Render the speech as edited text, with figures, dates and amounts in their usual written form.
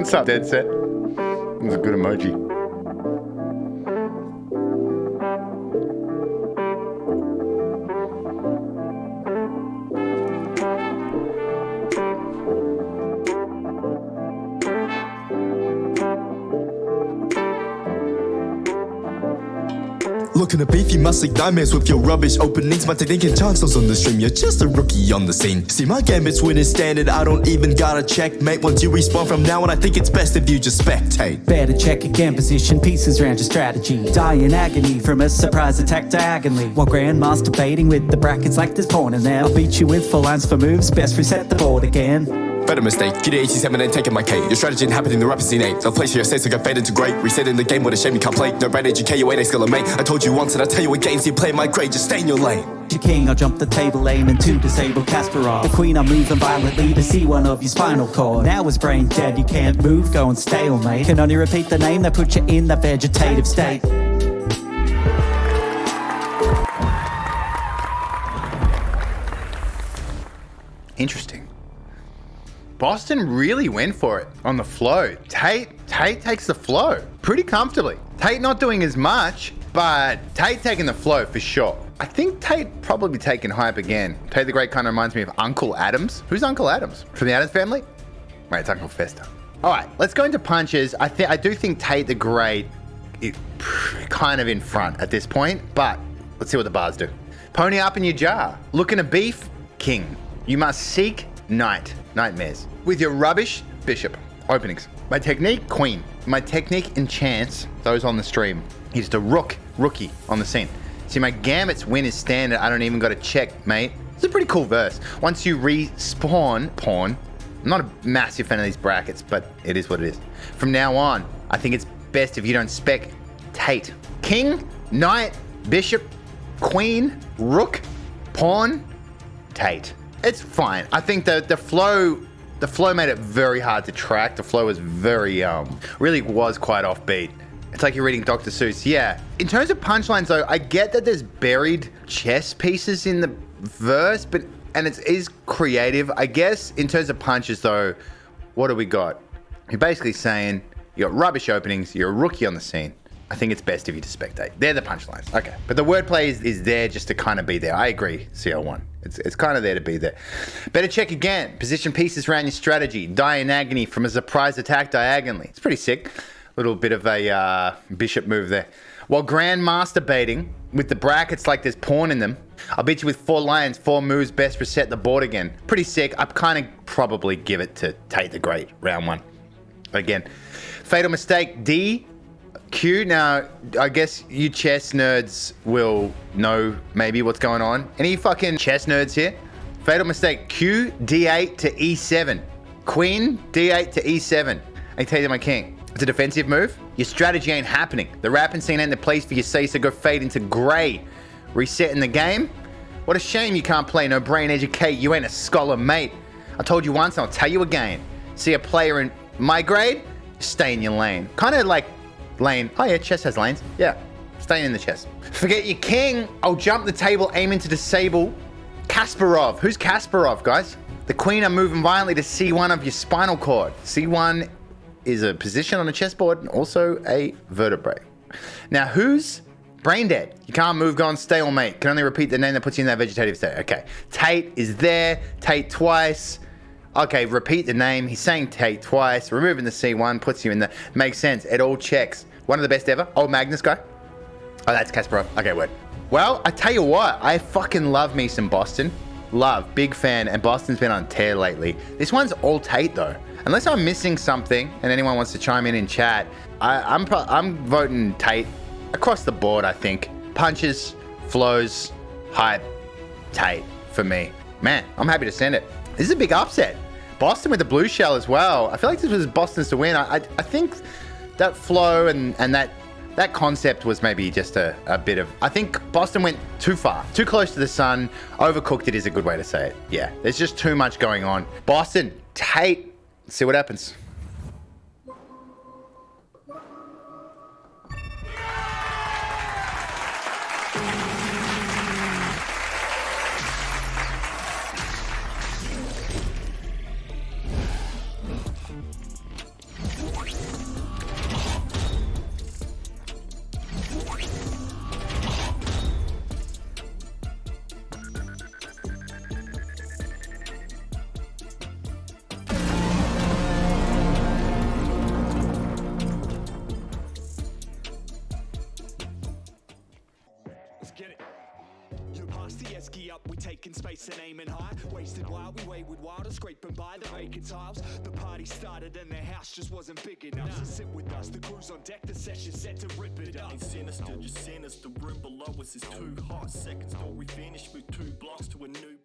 What's up, Dead Set? That's a good emoji. Looking to beef, you must seek nightmares with your rubbish openings. My technique and chances on the stream, you're just a rookie on the scene. See, my gambit's winning standard, I don't even gotta check, mate. Once you respawn from now on, I think it's best if you just spectate. Better check again, position pieces around your strategy. Die in agony from a surprise attack diagonally. While Grandmaster baiting with the brackets like there's porn in there. I'll beat you with full lines for moves, best reset the board again. Better mistake, get to 87 and taking my K. Your strategy inhabiting the rapid scene 8. I'll place your states like I fade into great. Resetting the game with a shame you can't play. No brain educate you ain't a skill of mate. I told you once and I tell you again, so you play my grade, just stay in your lane. Your king, I'll jump the table aiming to disable Kasparov. The queen, I'm moving violently to see one of your spinal cord. Now it's brain dead, you can't move, going stalemate. Can only repeat the name that put you in that vegetative state. Interesting. Boston really went for it on the flow. Tate takes the flow pretty comfortably. Tate not doing as much, but Tate taking the flow for sure. I think Tate probably taking hype again. Tate the Great kind of reminds me of Uncle Adams. Who's Uncle Adams? From the Addams family? Wait, it's Uncle Fester. All right, let's go into punches. I do think Tate the Great is kind of in front at this point, but let's see what the bars do. Pony up in your jar. Looking to beef, king. You must seek nightmares. With your rubbish, bishop. Openings. My technique, queen. My technique and chance, those on the stream, is to rookie on the scene. See, my gambits win is standard. I don't even got to check, mate. It's a pretty cool verse. Once you respawn pawn, I'm not a massive fan of these brackets, but it is what it is. From now on, I think it's best if you don't spec Tate. King, knight, bishop, queen, rook, pawn, Tate. It's fine. I think the flow made it very hard to track. The flow was very, really was quite offbeat. It's like you're reading Dr. Seuss. Yeah. In terms of punchlines though, I get that there's buried chess pieces in the verse, and it is creative. I guess in terms of punches though, what do we got? You're basically saying you got rubbish openings, you're a rookie on the scene. I think it's best if you just spectate. They're the punchlines. Okay. But the wordplay is there just to kind of be there. I agree, CL1. It's kind of there to be there. Better check again. Position pieces around your strategy. Die in agony from a surprise attack diagonally. It's pretty sick. Little bit of a bishop move there. While grandmaster baiting with the brackets like there's pawn in them. I'll beat you with 4 lions, 4 moves, best reset the board again. Pretty sick. I'd kind of probably give it to Tate the Great, round 1. Again. Fatal mistake, D. Q. Now, I guess you chess nerds will know maybe what's going on. Any fucking chess nerds here? Fatal mistake, Q, D8 to E7. Queen, D8 to E7. I tell you my king. It's a defensive move. Your strategy ain't happening. The rapping scene ain't the place for your say, so go fade into gray. Resetting the game? What a shame you can't play. No brain educate. You ain't a scholar, mate. I told you once and I'll tell you again. See a player in my grade? Stay in your lane. Kind of like lane. Oh yeah, chess has lanes. Yeah, staying in the chess. Forget your king. I'll jump the table, aiming to disable Kasparov. Who's Kasparov, guys? The queen, I'm moving violently to C1 of your spinal cord. C1 is a position on a chessboard and also a vertebrae. Now, who's brain dead? You can't move, go on stalemate. Can only repeat the name that puts you in that vegetative state. Okay, Tate is there. Tate twice. Okay, repeat the name. He's saying Tate twice. Removing the C1 puts you in the... Makes sense. It all checks. One of the best ever. Old Magnus guy. Oh, that's Kasparov. Okay, word. Well, I tell you what. I fucking love me some Boston. Love. Big fan. And Boston's been on tear lately. This one's all Tate, though. Unless I'm missing something and anyone wants to chime in chat, I'm voting Tate across the board, I think. Punches, flows, hype, Tate for me. Man, I'm happy to send it. This is a big upset. Boston with the blue shell as well. I feel like this was Boston's to win. I think that flow and that concept was maybe just a bit of... I think Boston went too far. Too close to the sun. Overcooked it is a good way to say it. Yeah, there's just too much going on. Boston, Tate. Let's see what happens. up, we taking space and aiming high. Wasted while we wayward wild and scraping by the vacant tiles. The party started and their house just wasn't big enough. So sit with us, the crew's on deck, the session's set to rip it up. Ain't sinister, just sinister, the room below us is too hot. Second story finished with 2 blocks to a new